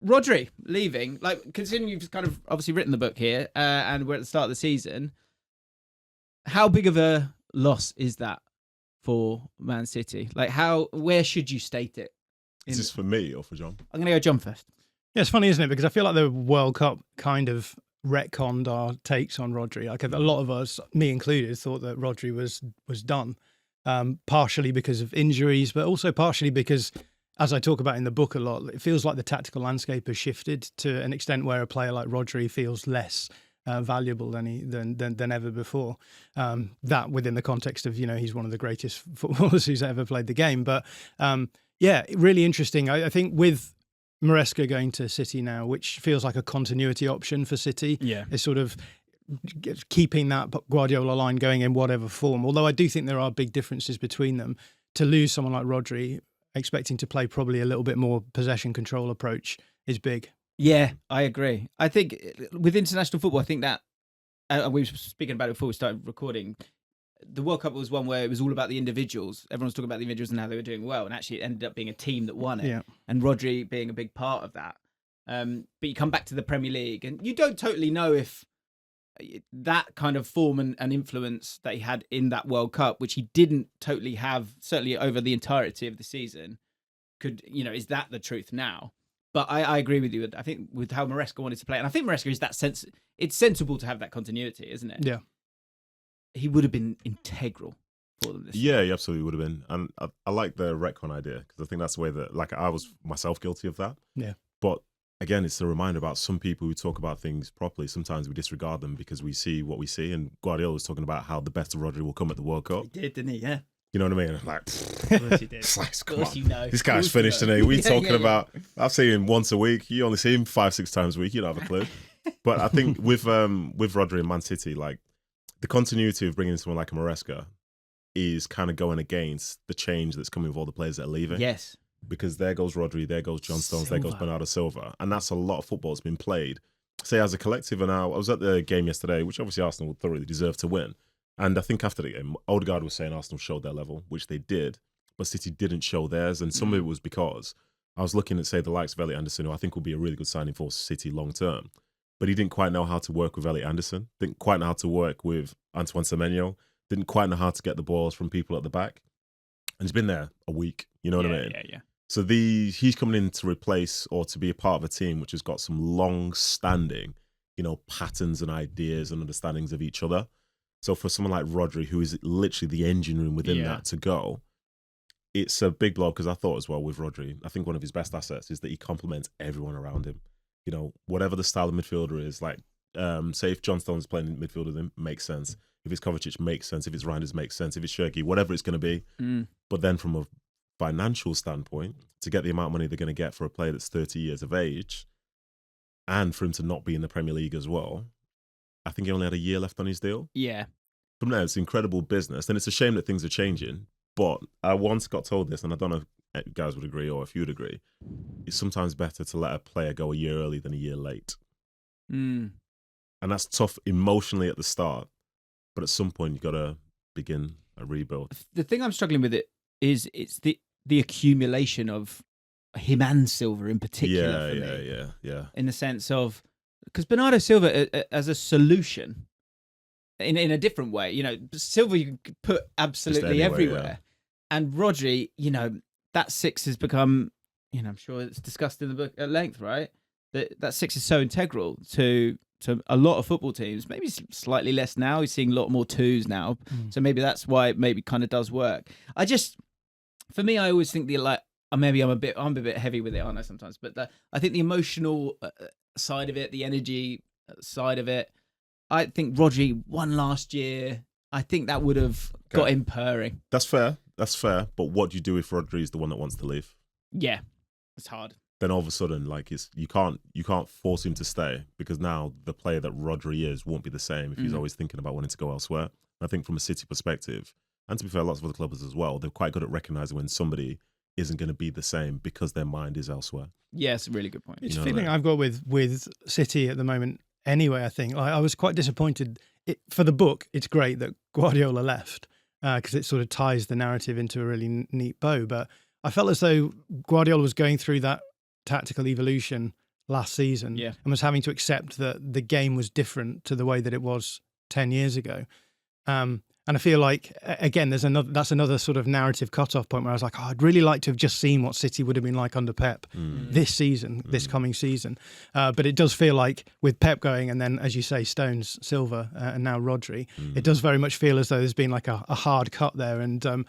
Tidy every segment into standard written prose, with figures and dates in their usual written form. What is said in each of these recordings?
Rodri leaving, like, considering you've kind of obviously written the book here, and we're at the start of the season, how big of a loss is that for Man City? Like, where should you state it? Is this for me or for John? I'm going to go John first. Yeah, it's funny, isn't it? Because I feel like the World Cup kind of retconned our takes on Rodri. Like, a lot of us, me included, thought that Rodri was done, partially because of injuries, but also partially because, as I talk about in the book a lot, it feels like the tactical landscape has shifted to an extent where a player like Rodri feels less valuable than ever before. That within the context of, he's one of the greatest footballers who's ever played the game. But yeah, really interesting. I think with Maresca going to City now, which feels like a continuity option for City, is sort of keeping that Guardiola line going in whatever form. Although I do think there are big differences between them. To lose someone like Rodri, expecting to play probably a little bit more possession control approach, is big. Yeah, I agree. I think with international football, I think that, we were speaking about it before we started recording, the World Cup was one where it was all about the individuals. Everyone was talking about the individuals and how they were doing well, and actually it ended up being a team that won it. Yeah. And Rodri being a big part of that. But you come back to the Premier League, and you don't totally know if that kind of form and influence that he had in that World Cup, which he didn't totally have, certainly over the entirety of the season, is that the truth now? But I agree with you. I think with how Maresca wanted to play, and I think Maresca is that sense. It's sensible to have that continuity, isn't it? Yeah. He would have been integral for them this year. He absolutely would have been. And I like the retcon idea, because I think that's the way that, like, I was myself guilty of that. Yeah. But again, it's a reminder about some people who talk about things properly. Sometimes we disregard them because we see what we see. And Guardiola was talking about how the best of Rodri will come at the World Cup. He did, didn't he? Yeah. You know what I mean? I'm like, of course he did. Come on. This guy's finished today. We talking about, I've seen him once a week. You only see him 5-6 times a week. You don't have a clue. But I think with Rodri and Man City, like, the continuity of bringing someone like a Maresca is kind of going against the change that's coming with all the players that are leaving. Yes. Because there goes Rodri, there goes John Stones, there goes Bernardo Silva. And that's a lot of football that's been played, say, as a collective. And I was at the game yesterday, which obviously Arsenal would thoroughly deserve to win. And I think after the game, Odegaard was saying Arsenal showed their level, which they did, but City didn't show theirs. And some of it was because I was looking at, say, the likes of Elliot Anderson, who I think will be a really good signing for City long term. But he didn't quite know how to work with Elliot Anderson, didn't quite know how to work with Antoine Semenyo, didn't quite know how to get the balls from people at the back. And he's been there a week, you know what I mean? Yeah. So he's coming in to replace or to be a part of a team which has got some long-standing, patterns and ideas and understandings of each other. So for someone like Rodri, who is literally the engine room within that to go, it's a big blow, because I thought as well with Rodri, I think one of his best assets is that he complements everyone around him. Whatever the style of midfielder is, like, say if John Stones playing midfielder, then makes sense. If it's Kovacic, makes sense. If it's Reinders, makes sense. If it's Shirky, whatever it's going to be. But then from a financial standpoint, to get the amount of money they're going to get for a player that's 30 years of age, and for him to not be in the Premier League as well, I think he only had a year left on his deal. Yeah. From there, it's incredible business. And it's a shame that things are changing. But I once got told this, and I don't know if you guys would agree or if you'd agree, it's sometimes better to let a player go a year early than a year late. And that's tough emotionally at the start. But at some point, you've got to begin a rebuild. The thing I'm struggling with it's the accumulation of him and Silva in particular. Yeah. In the sense of, because Bernardo Silva as a solution in a different way, Silva you can put absolutely everywhere. Yeah. And Rodri, that six has become, I'm sure it's discussed in the book at length, right? That six is so integral to a lot of football teams, maybe slightly less now. We're seeing a lot more twos now. So maybe that's why it maybe kind of does work. For me, I always think maybe I'm a bit heavy with it, aren't I, sometimes? But I think the emotional side of it, the energy side of it, I think Rodri won last year. I think that would have got him purring. That's fair. But what do you do if Rodri is the one that wants to leave? Yeah, it's hard. Then all of a sudden, like, you can't force him to stay, because now the player that Rodri is won't be the same if he's always thinking about wanting to go elsewhere. I think from a City perspective, and to be fair, lots of other clubs as well, they're quite good at recognising when somebody isn't going to be the same because their mind is elsewhere. Yeah, it's a really good point. It's a feeling I've got with City at the moment anyway, I think. I was quite disappointed. For the book, it's great that Guardiola left, because it sort of ties the narrative into a really neat bow. But I felt as though Guardiola was going through that tactical evolution last season Yeah. and was having to accept that the game was different to the way that it was 10 years ago. And I feel like, again, that's another sort of narrative cutoff point where I was like, I'd really like to have just seen what City would have been like under Pep this season, this coming season. But it does feel like with Pep going, and then, as you say, Stones, Silva, and now Rodri, it does very much feel as though there's been like a hard cut there. And I'm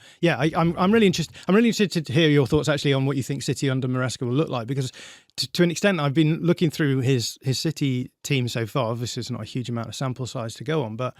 really interested. I'm really interested to hear your thoughts actually on what you think City under Maresca will look like, because to an extent, I've been looking through his City team so far. Obviously, it's not a huge amount of sample size to go on, but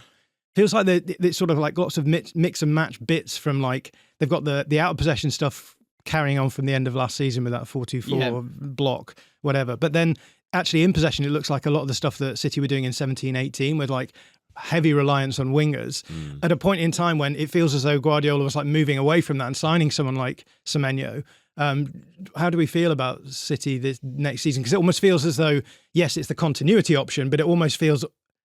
feels like it's sort of like lots of mix and match bits from, like, they've got the out of possession stuff carrying on from the end of last season with that 4-2-4 block, whatever. But then actually in possession, it looks like a lot of the stuff that City were doing in 17-18 with like heavy reliance on wingers at a point in time when it feels as though Guardiola was like moving away from that and signing someone like Semenyo. How do we feel about City this next season? Because it almost feels as though, yes, it's the continuity option, but it almost feels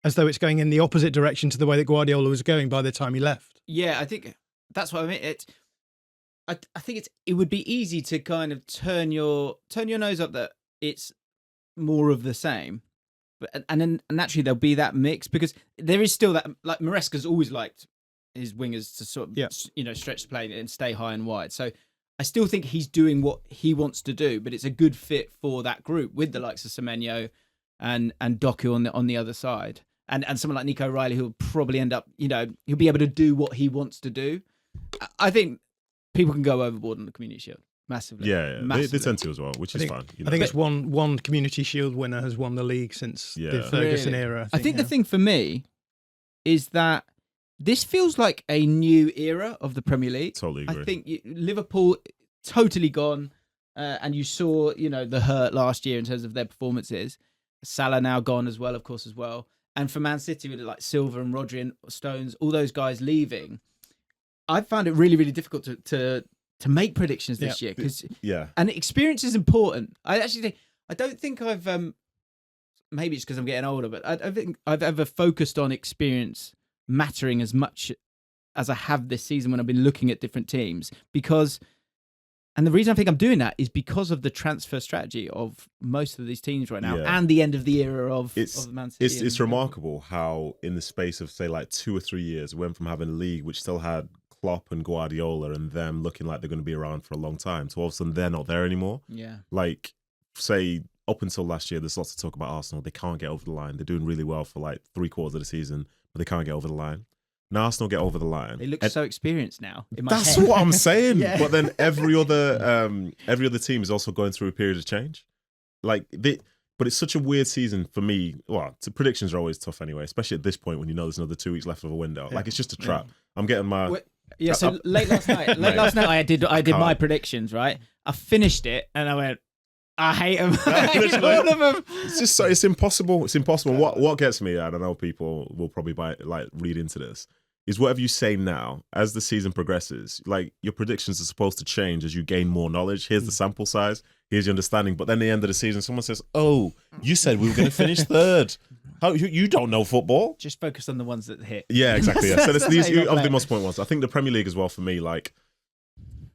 as though it's going in the opposite direction to the way that Guardiola was going by the time he left. Yeah, I think that's what I mean. I think it would be easy to kind of turn your nose up that it's more of the same, but and then naturally there'll be that mix, because there is still that, like, Maresca's always liked his wingers to sort of stretch the play and stay high and wide. So I still think he's doing what he wants to do, but it's a good fit for that group with the likes of Semenyo and Doku on the other side. And someone like Nico Riley, who'll probably end up, he'll be able to do what he wants to do. I think people can go overboard on the Community Shield massively. Yeah. They tend to as well, which is fine. I think it's one Community Shield winner has won the league since the Ferguson era. I think the thing for me is that this feels like a new era of the Premier League. Totally agree. I think Liverpool totally gone, and you saw, the hurt last year in terms of their performances. Salah now gone as well. And for Man City, with like Silva and Rodri and Stones, all those guys leaving, I found it really, really difficult to make predictions this year, because and experience is important. I don't think I've maybe it's because I'm getting older, but I don't think I've ever focused on experience mattering as much as I have this season when I've been looking at different teams, because. And the reason I think I'm doing that is because of the transfer strategy of most of these teams right now, and the end of the era of Man City. It's remarkable how in the space of, say, like 2 or 3 years, we went from having a league which still had Klopp and Guardiola and them looking like they're going to be around for a long time, to all of a sudden they're not there anymore. Yeah. Like, say, up until last year, there's lots to talk about Arsenal. They can't get over the line. They're doing really well for like 3/4 of the season, but they can't get over the line. Now Arsenal get over the line. They look so experienced now. That's what I'm saying. But then every other team is also going through a period of change. But it's such a weird season for me. Well, predictions are always tough anyway, especially at this point when you know there's another 2 weeks left of a window. Yeah. Like, it's just a trap. I'm getting my. So late last night, I did my predictions. Right, I finished it and I went, I hate them. I hate all of them. It's impossible. It's impossible. What gets me, and I know people will probably read into this, is whatever you say now, as the season progresses, like, your predictions are supposed to change as you gain more knowledge. Here's the sample size. Here's your understanding. But then at the end of the season, someone says, "Oh, you said we were going to finish third. How you don't know football?" Just focus on the ones that hit. Yeah, exactly. Yeah. So these are the most important ones. I think the Premier League as well for me, like,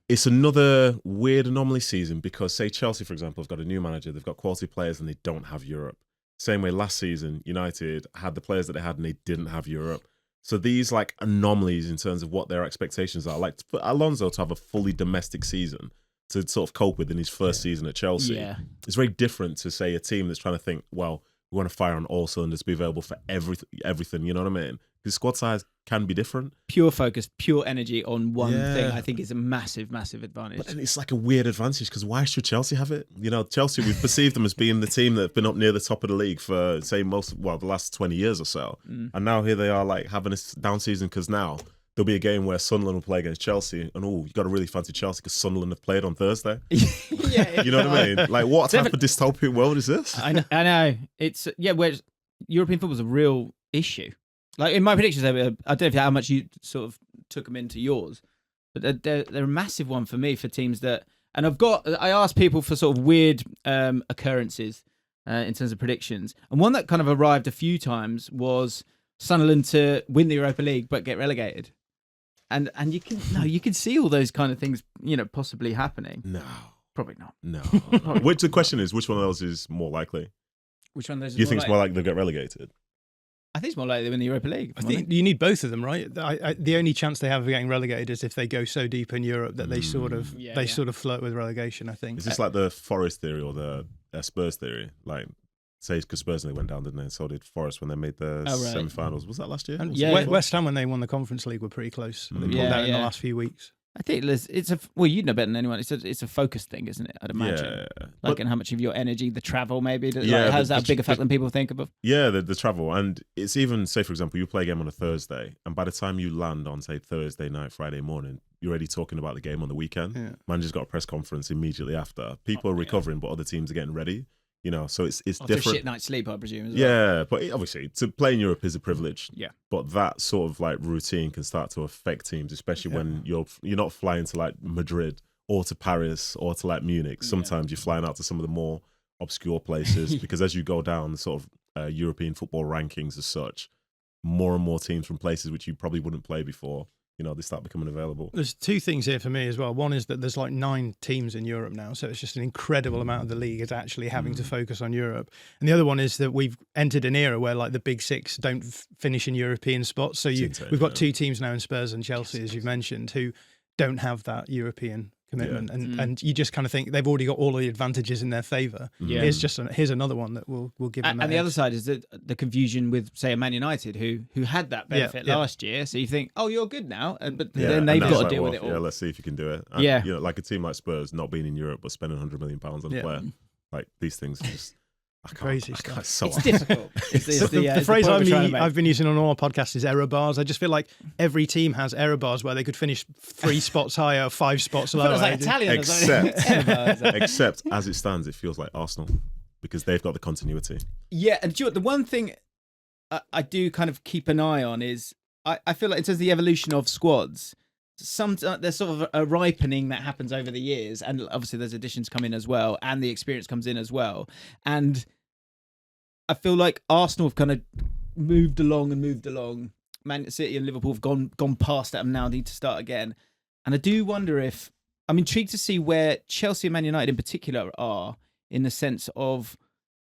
it's another weird anomaly season because, say, Chelsea, for example, have got a new manager. They've got quality players and they don't have Europe. Same way last season, United had the players that they had and they didn't have Europe. So these, like, anomalies in terms of what their expectations are, like for Alonso to have a fully domestic season to sort of cope with in his first season at Chelsea, it's very different to, say, a team that's trying to think, well, we want to fire on all cylinders, be available for everything, you know what I mean? Because squad size can be different. Pure focus, pure energy on one thing, I think, is a massive, massive advantage. But then it's like a weird advantage, because why should Chelsea have it? Chelsea, we've perceived them as being the team that's been up near the top of the league for, say, the last 20 years or so. And now here they are, like, having a down season, because now there'll be a game where Sunderland will play against Chelsea, and you got to really fancy Chelsea because Sunderland have played on Thursday. You know what I mean? Like, what type of dystopian world is this? I know. It's where European football's a real issue. Like, in my predictions, I don't know how much you sort of took them into yours, but they're a massive one for me for teams that. And I asked people for sort of weird occurrences in terms of predictions, and one that kind of arrived a few times was Sunderland to win the Europa League but get relegated. And you can see all those kind of things, possibly happening. No. Probably not. No. Which the question is, which one of those is more likely? Which one of those? Do you think it's more likely they'll get relegated? I think it's more likely they win the Europa League. I think you need both of them, right? The only chance they have of getting relegated is if they go so deep in Europe that they sort of flirt with relegation. I think. Is this like the Forest theory or the Spurs theory? Like, say because Spurs went down, didn't they? So did Forest when they made the semi-finals. Was that last year? And West Ham when they won the Conference League were pretty close. They pulled out in the last few weeks. I think it's you know better than anyone. It's a focus thing, isn't it? I'd imagine. Like, and how much of your energy, the travel, maybe. Has that a bigger effect than people think about? Yeah, the travel, and it's even, say for example, you play a game on a Thursday, and by the time you land on say Thursday night, Friday morning, you're already talking about the game on the weekend. Yeah. Manager's got a press conference immediately after. People are recovering, but other teams are getting ready. You know, so it's different. After a shit night's sleep, I presume. As well. Yeah, but obviously to play in Europe is a privilege. Yeah. But that sort of like routine can start to affect teams, especially when you're not flying to like Madrid or to Paris or to like Munich. Sometimes you're flying out to some of the more obscure places because as you go down sort of European football rankings as such, more and more teams from places which you probably wouldn't play before, you know, they start becoming available. There's two things here for me as well. One is that there's like 9 teams in Europe now, so it's just an incredible amount of the league is actually having to focus on Europe. And the other one is that we've entered an era where like the big 6 don't finish in European spots. So we've got 2 teams now in Spurs and Chelsea, as you've mentioned, who don't have that European commitment, and you just kind of think they've already got all the advantages in their favour. Here's another one that will give them. And the other side is the confusion with, say, a Man United who had that benefit last year. So you think, oh, you're good now, but then they've got to deal with it all. Yeah, let's see if you can do it. And, you know, like a team like Spurs not being in Europe but spending £100 million on a player, like these things are just. Crazy stuff. It's difficult. The phrase I've been using on all our podcasts is error bars. I just feel like every team has error bars where they could finish 3 spots higher, 5 spots lower. It's like Italian. Except as it stands, it feels like Arsenal because they've got the continuity. Yeah, and the one thing I do kind of keep an eye on is I feel like in terms of the evolution of squads, there's sort of a ripening that happens over the years, and obviously there's additions come in as well, and the experience comes in as well. And I feel like Arsenal have kind of moved along. Man City and Liverpool have gone past that and now need to start again. And I do wonder if I'm intrigued to see where Chelsea and Man United in particular are in the sense of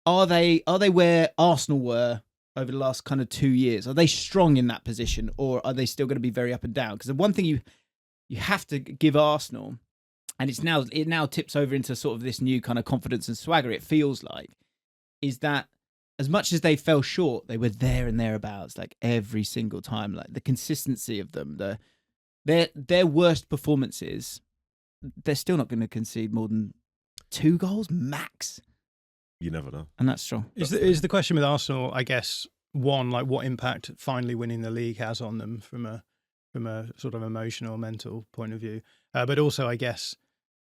are they where Arsenal were over the last kind of 2 years? Are they strong in that position, or are they still going to be very up and down? Because the one thing you have to give Arsenal, and it now tips over into sort of this new kind of confidence and swagger, it feels like, is that as much as they fell short, they were there and thereabouts, like every single time. Like the consistency of them, their worst performances, they're still not going to concede more than 2 goals max. You never know. And that's strong. Is the question with Arsenal, I guess, one, like what impact finally winning the league has on them from a sort of emotional, mental point of view. But also, I guess,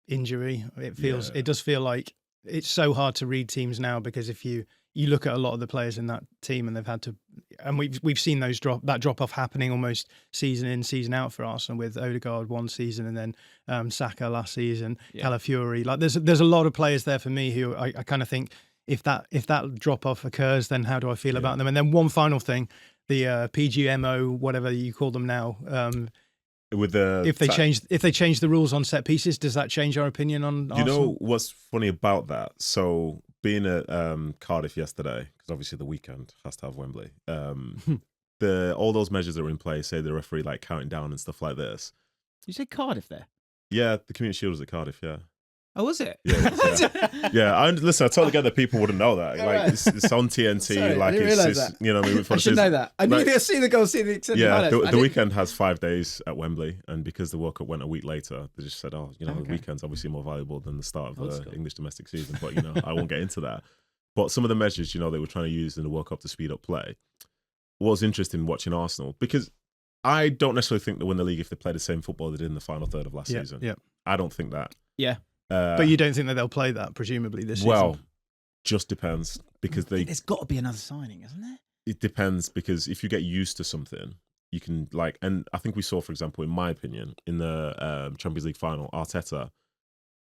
injury. It does feel like it's so hard to read teams now because if you look at a lot of the players in that team and they've had to, and we've seen that drop off happening almost season in, season out for Arsenal with Odegaard one season and then Saka last season, Calafiori. Like there's a lot of players there for me who I kind of think if that drop off occurs, then how do I feel about them? And then one final thing, the PGMO, whatever you call them now. If they change the rules on set pieces, does that change our opinion on Arsenal? You know what's funny about that? So being at Cardiff yesterday, because obviously the weekend has to have Wembley. All those measures that are in place, say the referee like counting down and stuff like this. You said Cardiff there? Yeah, the Community Shield was at Cardiff. Yeah. Oh, was it? Yeah. Listen, I totally get that people wouldn't know that. Like it's on TNT. Sorry, like it's you know, I mean, I should know that. I knew see the goal, see the extended highlights. The weekend has 5 days at Wembley, and because the World Cup went a week later, they just said, the weekend's obviously more valuable than the start of the English domestic season. But I won't get into that. But some of the measures, they were trying to use in the World Cup to speed up play was interesting watching Arsenal because I don't necessarily think they win the league if they play the same football they did in the final third of last season. Yeah, I don't think that. Yeah. But you don't think that they'll play that, presumably, this season? Well, just depends. Because there's got to be another signing, isn't there? It depends, because if you get used to something, you can, and I think we saw, for example, in my opinion, in the Champions League final, Arteta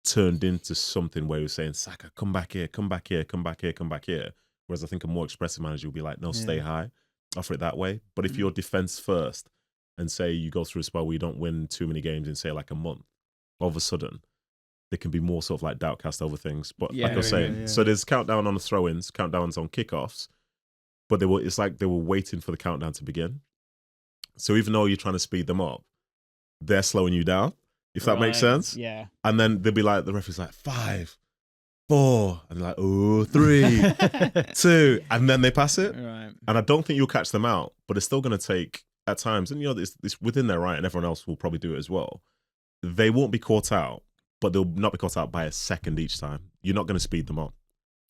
turned into something where he was saying, Saka, come back here, come back here, come back here, come back here. Whereas I think a more expressive manager would be like, no, stay high, offer it that way. But if you're defence first and say you go through a spell where you don't win too many games in, say, like a month, all of a sudden, there can be more sort of like doubt cast over things. But Yeah, like I was saying, so there's countdown on the throw-ins, countdowns on kickoffs, but it's like they were waiting for the countdown to begin. So even though you're trying to speed them up, they're slowing you down, if that makes sense. Yeah. And then they'll be like, the referee's like 5, 4, and they're like, oh, 3, 2, and then they pass it. Right. And I don't think you'll catch them out, but it's still going to take at times, and it's within their right, and everyone else will probably do it as well. They won't be caught out, but they'll not be caught out by a second each time. You're not going to speed them up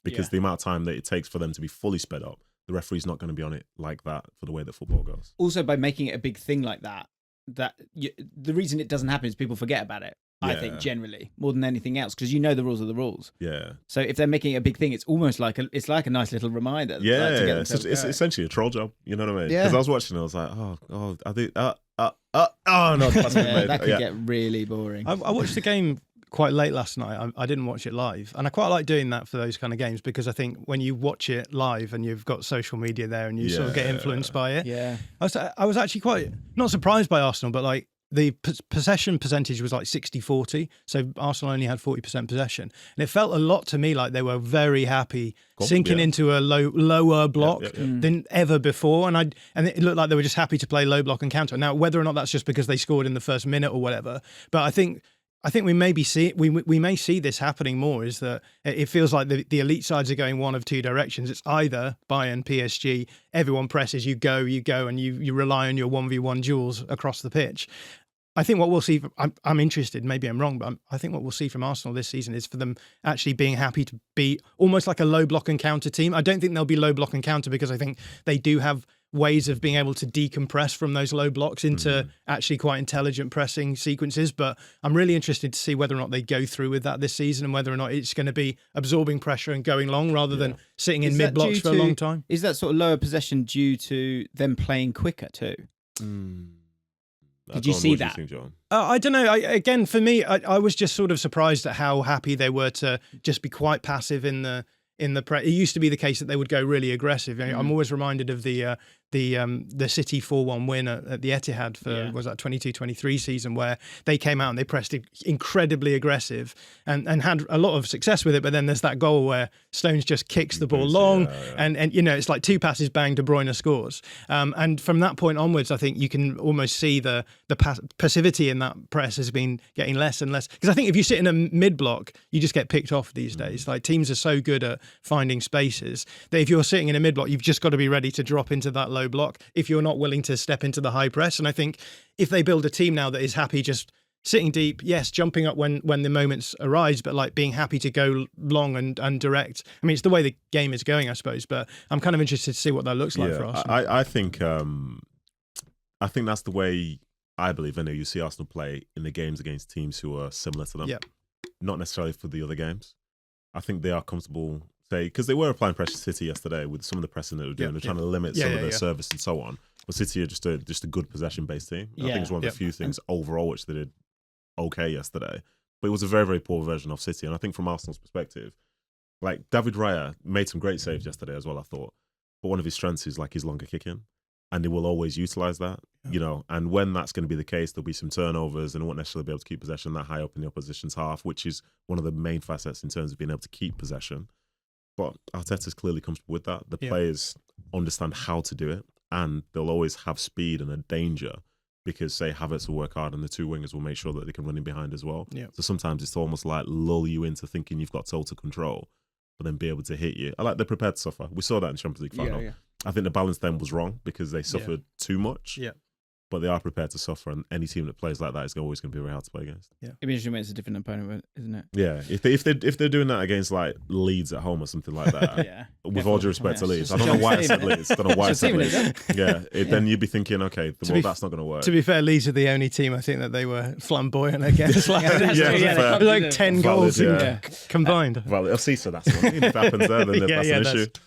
because the amount of time that it takes for them to be fully sped up, the referee's not going to be on it like that for the way that football goes. Also, by making it a big thing like that, the reason it doesn't happen is people forget about it. I think generally more than anything else, because the rules are the rules. Yeah. So if they're making it a big thing, it's almost like a nice little reminder. Yeah, to get it's essentially a troll job. You know what I mean? Yeah. Because I was watching it, I was like, oh, I think, no, that could get really boring. I watched the game quite late last night. I didn't watch it live, and I quite like doing that for those kind of games because I think when you watch it live and you've got social media there and you sort of get influenced by it. Yeah, I was actually quite not surprised by Arsenal, but like the possession percentage was like 60-40, so Arsenal only had 40% possession, and it felt a lot to me like they were very happy sinking into a lower block than ever before, and it looked like they were just happy to play low block and counter. Now, whether or not that's just because they scored in the first minute or whatever, but I think we may see this happening more. Is that it feels like the elite sides are going one of two directions. It's either Bayern, PSG, everyone presses, you go, and you rely on your 1v1 duels across the pitch. I think what we'll see, I'm interested, maybe I'm wrong, but I think what we'll see from Arsenal this season is for them actually being happy to be almost like a low block and counter team. I don't think they'll be low block and counter because I think they do have ways of being able to decompress from those low blocks into actually quite intelligent pressing sequences. But I'm really interested to see whether or not they go through with that this season and whether or not it's going to be absorbing pressure and going long rather than sitting in mid blocks for a long time. Is that sort of lower possession due to them playing quicker too? Did you see that? I don't know. Again, for me, I was just sort of surprised at how happy they were to just be quite passive in the It used to be the case that they would go really aggressive. I'm always reminded of the City 4-1 win at the Etihad for was that 22-23 season, where they came out and they pressed incredibly aggressive and had a lot of success with it. But then there's that goal where Stones just kicks the ball long, and it's like 2 passes, bang, De Bruyne scores. And from that point onwards, I think you can almost see the passivity in that press has been getting less and less. Because I think if you sit in a mid block, you just get picked off these days. Like, teams are so good at finding spaces that if you're sitting in a mid block, you've just got to be ready to drop into that low block if you're not willing to step into the high press. And I think if they build a team now that is happy just sitting deep, yes, jumping up when the moments arise, but like being happy to go long and direct. I mean, it's the way the game is going, I suppose, but I'm kind of interested to see what that looks like for Arsenal. I think that's the way I believe. I know you see Arsenal play in the games against teams who are similar to them. Yeah. Not necessarily for the other games. I think they are comfortable, because they were applying pressure to City yesterday with some of the pressing that they were doing. They're trying to limit some of their service and so on. But City are just a good possession-based team. I think it's one of the few things overall which they did okay yesterday. But it was a very, very poor version of City. And I think from Arsenal's perspective, like, David Raya made some great saves yesterday as well, I thought. But one of his strengths is like his longer kicking. And they will always utilise that, and when that's going to be the case, there'll be some turnovers and they won't necessarily be able to keep possession that high up in the opposition's half, which is one of the main facets in terms of being able to keep possession. But Arteta's clearly comfortable with that. The players understand how to do it, and they'll always have speed and a danger because, say, Havertz will work hard and the 2 wingers will make sure that they can run in behind as well. Yeah. So sometimes it's almost like lull you into thinking you've got total control, but then be able to hit you. I like they're prepared to suffer. We saw that in Champions League final. I think the balance then was wrong because they suffered too much. Yeah. But they are prepared to suffer, and any team that plays like that is always going to be very hard to play against. Yeah, it'd be interesting when it's a different opponent, isn't it? Yeah, if they're doing that against like Leeds at home or something like that, with all due respect to Leeds, I don't know why it's at Leeds. I don't know why it's at Leeds. Then you'd be thinking, okay, well, that's not going to work. To be fair, Leeds are the only team I think that they were flamboyant against. Like 10 goals combined. Well, I'll see. So that's one. If it happens there, then that's an issue.